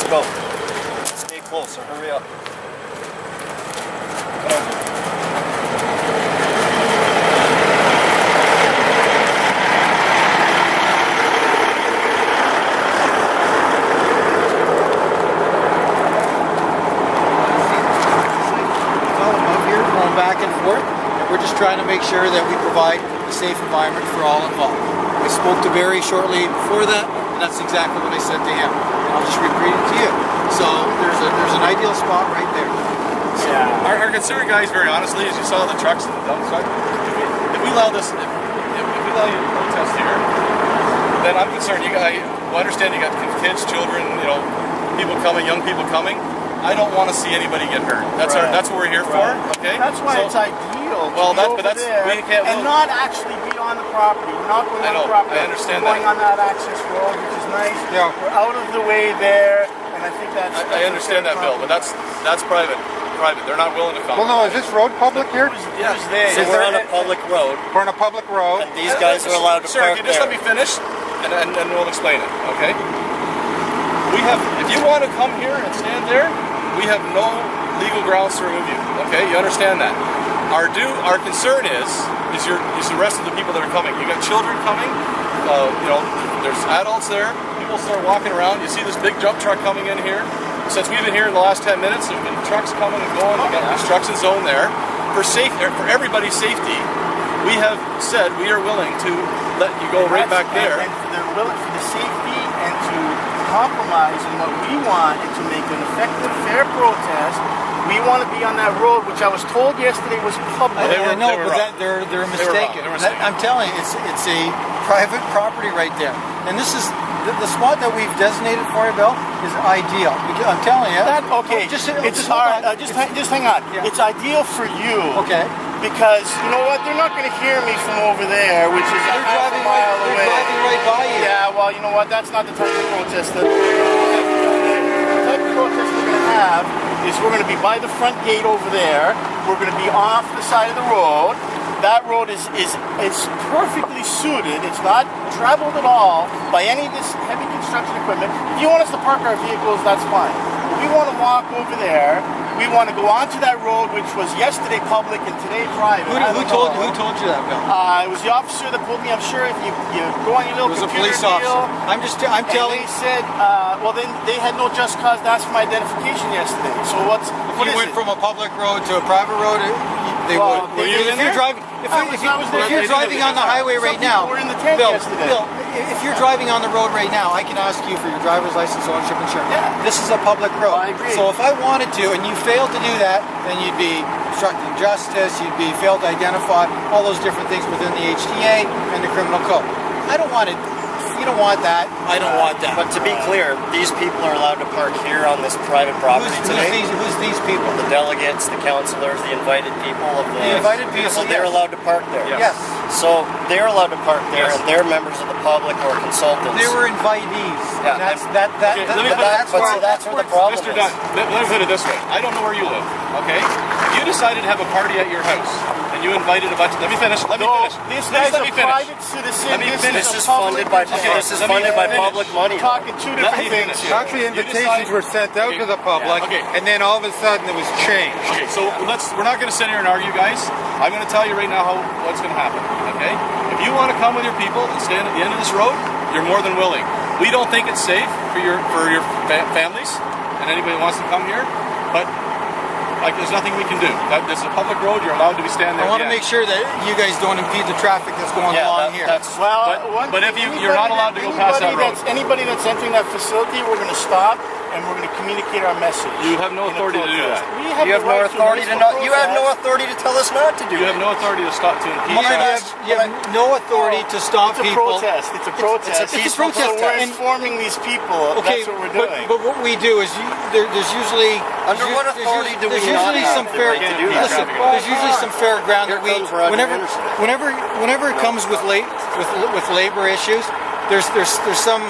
go. Stay close, so hurry up. Come on. Back and forth. We're just trying to make sure that we provide a safe environment for all involved. I spoke to Barry shortly before that, and that's exactly what I said to him. And I'll just repeat it to you. So there's an ideal spot right there. So, yeah. Our concern, guys, very honestly, as you saw the trucks and the dump truck, if we allow this, if we allow you to protest here, then I'm concerned. You guys, I understand you got kids, children, people coming, young people coming. I don't want to see anybody get hurt. That's that's what we're here for. Okay. That's why it's ideal. Well, to that's there we can't. And not actually be on the property. We're not going on the property. I understand we're going on that access road, which is nice. Yeah. We're out of the way there, and I think that's. I understand that, Bill, but that's private. Private. They're not willing to come. Well, no. Is this road public here? Yes. So we're on a public road. We're on a public road. And these guys are allowed to park there. Sir, if you just let me finish, and we'll explain it. Okay. We have. If you want to come here and stand there. We have no legal grounds to remove you. Okay, you understand that. Our concern is the rest of the people that are coming. You got children coming. There's adults there. People start walking around. You see this big dump truck coming in here. Since we've been here in the last 10 minutes, there's been trucks coming and going. We got a construction zone there for everybody's safety. We have said we are willing to let you go right back there. And for the safety and to compromise in what we want and to make an effective, fair protest, we want to be on that road, which I was told yesterday was public. I know, but they're mistaken. I'm telling you, it's a private property right there, and this is the spot that we've designated for you, Bill, is ideal. I'm telling you. Just hang on. Yeah. It's ideal for you. Okay. Because you know what, they're not going to hear me from over there, which is a half a mile away. They're driving right by you. Yeah, well, you know what, that's not the type of protest that the type of protest we're going to have is we're going to be by the front gate over there. We're going to be off the side of the road. That road is perfectly suited. It's not traveled at all by any of this heavy construction equipment. If you want us to park our vehicles, that's fine. But we want to walk over there. We want to go onto that road, which was yesterday public and today private. Who told you that, Bill? It was the officer that told me. I'm sure if you're going a little computer police officer. I'm telling. They said, well, then they had no just cause to ask for my identification yesterday. So what you went from a public road to a private road, they would. If you're driving, if you're driving on the highway right now, we're in the tent yesterday. Bill, if you're driving on the road right now, I can ask you for your driver's license, ownership, insurance. Yeah. This is a public road. I agree. So if I wanted to, and you failed to do that, then you'd be obstructing justice. You'd be failed to identify all those different things within the HTA and the criminal code. I don't want it. You don't want that. I don't want that. But to be clear, these people are allowed to park here on this private property today. Who's these people? The delegates, the councillors, the invited people of the invited people. So they're allowed to park there. Yes. So they're allowed to park there, and they're members of the public or consultants. They were invitees. Yeah. That's where the problem Mr. Dutton, let me put it this way. I don't know where you live. Okay. You decided to have a party at your house, and you invited a bunch. Let me finish. This guy's a private citizen. This is funded by public money. Talking two different things here. Actually, invitations were sent out to the public, and then all of a sudden it was changed. Okay, so we're not going to sit here and argue, guys. I'm going to tell you right now what's going to happen. Okay, if you want to come with your people and stand at the end of this road, you're more than willing. We don't think it's safe for your families and anybody who wants to come here, but there's nothing we can do. This is a public road. You're allowed to be standing there. I want to make sure that you guys don't impede the traffic that's going along here. But if you're not allowed to go past that road. Anybody that's entering that facility, we're going to stop and we're going to communicate our message. You have no authority to do that. You have no authority to tell us not to do it. You have no authority to stop to impede. You have no authority to stop people. It's a protest. It's a protest. So we're informing these people. Okay, that's what we're doing. But what we do is there's usually under what authority do we not have the right to do that? There's usually some fair ground that we whenever it comes with labor issues, there's some.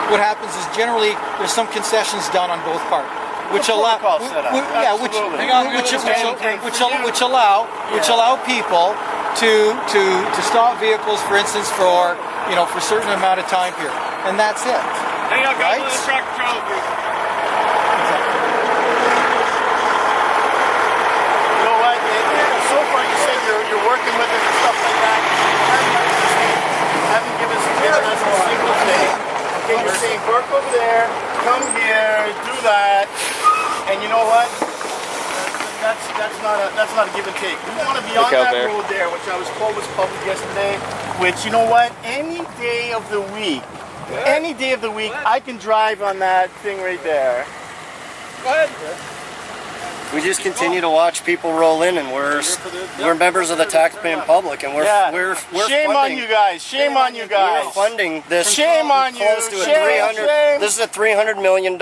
What happens is generally there's some concessions done on both parts, which allow people to stop vehicles, for instance, for a certain amount of time period, and that's it. Hang on, guys. Right? Let's tractor trailer. You know what? So far you said you're working with us and stuff like that. You haven't given us a single thing. Okay, you're saying work over there, come here, do that, and you know what? That's not a give and take. We want to be on that road there, which I was told was public yesterday. Which, you know what? Any day of the week, I can drive on that thing right there. Go ahead. We just continue to watch people roll in, and we're members of the taxpaying public, and we're shame funding, on you guys. Shame on you guys. We're funding this. Shame on you. Close to a Shame. This is a $300 million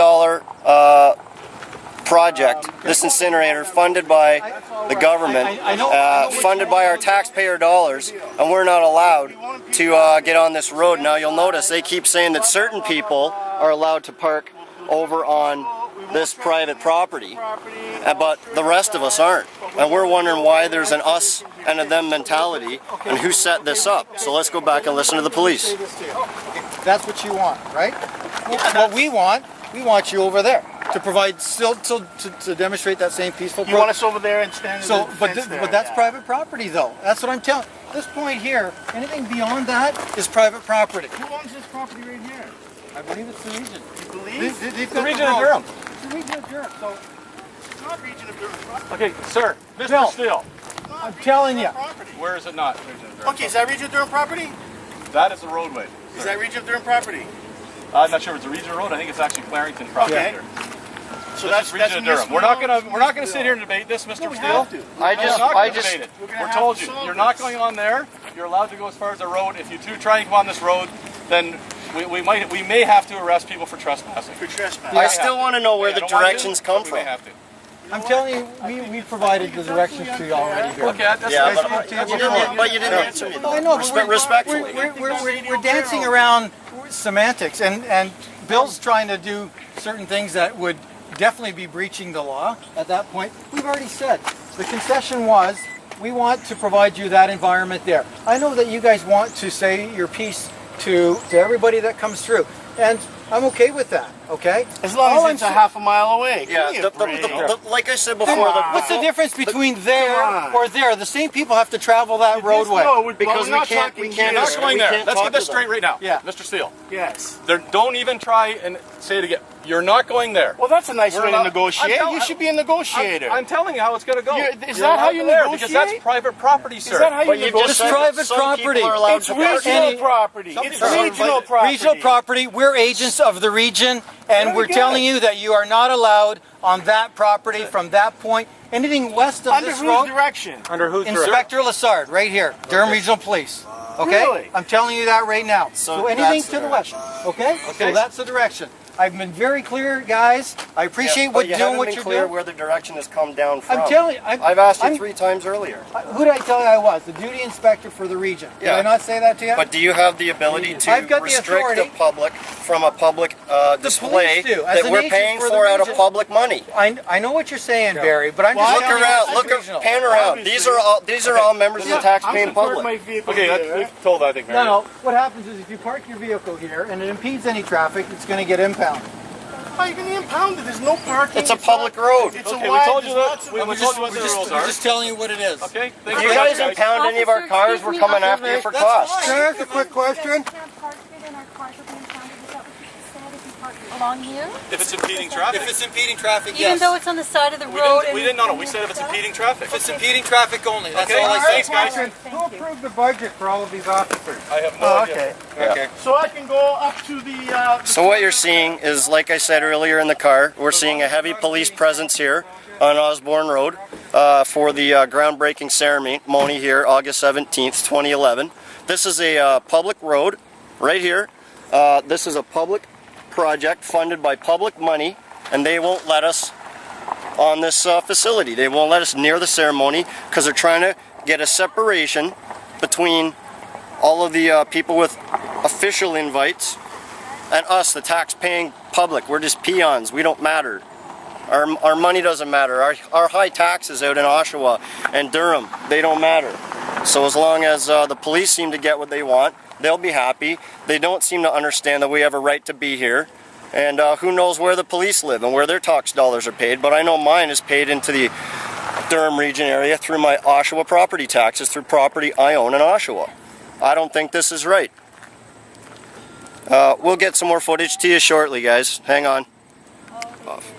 project. This incinerator funded by the government, funded by our taxpayer dollars, and we're not allowed to get on this road. Now you'll notice they keep saying that certain people are allowed to park over on this private property, but the rest of us aren't. And we're wondering why there's an us and a them mentality and who set this up. So let's go back and listen to the police. That's what you want, right? What we want you over there to provide still to demonstrate that same peaceful. You want us over there and stand. So, but that's private property, though. That's what I'm telling. This point here, anything beyond that is private property. Who owns this property right here? I believe it's the region. You believe? The region of Durham. It's the region of Durham. So, It's not region of Durham property. Okay, sir. Mr. Bill. Steele. I'm telling you. Where is it not region of Durham? Okay, is that region of Durham property? That is the roadway. Is that region of Durham property? I'm not sure if it's a regional road. I think it's actually Clarington property. Okay. Here. So This is region of Durham. We're not gonna sit here and debate this, Mr. we Steele. have to. I We're not gonna just debate it. We're gonna We're have told to you solve you're not this. going on there. You're allowed to go as far as the road. If you do try and come on this road, then we may have to arrest people for trespassing. For trespass. I still want to know where I the don't want to, directions come but we may from. have to. I'm telling you, we provided the directions to you already here. Okay, that's Yeah, nice. but you didn't answer me. I know, but Respectfully. we're dancing around semantics, and Bill's trying to do certain things that would definitely be breaching the law at that point. We've already said the concession was we want to provide you that environment there. I know that you guys want to say your piece to everybody that comes through, and I'm okay with that. Okay, As long All as it's I'm a half a mile away. Yeah, Give me a break. like I said before, What's the difference between there on. or there? The same people have to travel that roadway. because we're not we can't talking we can't You're not here. going there. can't Let's talk get this to straight them. right now. Yeah. Mr. Steele. Yes. Don't even try and say it again. You're not going there. Well, that's a nice We're way to allowed- negotiate. I'm You should be a negotiator. I'm telling you how it's going to go. Is You're that how allowed you to there because negotiate? that's private property, sir. Is that how you But you just negotiate? said that private some property. people are allowed It's to park. regional property. Some It's people are- regional property. Regional property, we're agents of the region, and Very we're good. telling you that you are not allowed on that property from that point. Anything west of Under this whose road, direction? Under whose Inspector Lassard, right here, Durham Regional Police. Okay? Really? I'm telling you that right now. So anything that's to the the west. Okay? Okay. So that's the direction. I've been very clear, guys. I appreciate But you doing haven't what been you're clear doing. where the direction has come down from. I'm telling you, I've asked you I'm- 3 times earlier. Who did I tell you I was? The duty inspector for the region. Did Yeah. I not say that to you? But do you have the ability to I've got the restrict authority. the public from a public display police do, as that an we're agent paying for the for out of region. public money? I know what you're saying, Barry, but I'm Well, just Look telling you around, this look is at, regional. pan around. These are all members of the taxpaying I'm parking public. my vehicle Okay, here. we've told I think, Mary. No. What happens is if you park your vehicle here and it impedes any traffic, it's going to get impounded. How are you going to impound it? There's no parking. It's a public road. It's Okay, a we wide. told you there's that. lots of- We told you what the rules We're are. just telling you what it is. Okay, If thank you very guys much, impound any of our cars, we're coming after you for costs. Can I ask a quick question? Along here? If it's impeding traffic. If it's impeding traffic, Even yes. though it's on the side of the We road? didn't know. We said if it's impeding traffic. If it's impeding traffic only, that's Okay, all I thanks, say. guys. Who approved the budget for all of these officers? I have no Oh, idea. okay. Okay. So I can go up to the. So what you're seeing is, like I said earlier in the car, we're seeing a heavy police presence here on Osborne Road for the groundbreaking ceremony here, August 17th, 2011. This is a public road right here. This is a public project funded by public money, and they won't let us on this facility. They won't let us near the ceremony because they're trying to get a separation between all of the people with official invites and us, the tax-paying public. We're just peons. We don't matter. Our money doesn't matter. Our high taxes out in Oshawa and Durham, they don't matter. So as long as the police seem to get what they want, they'll be happy. They don't seem to understand that we have a right to be here. And who knows where the police live and where their tax dollars are paid, but I know mine is paid into the Durham region area through my Oshawa property taxes, through property I own in Oshawa. I don't think this is right. We'll get some more footage to you shortly, guys. Hang on. Off.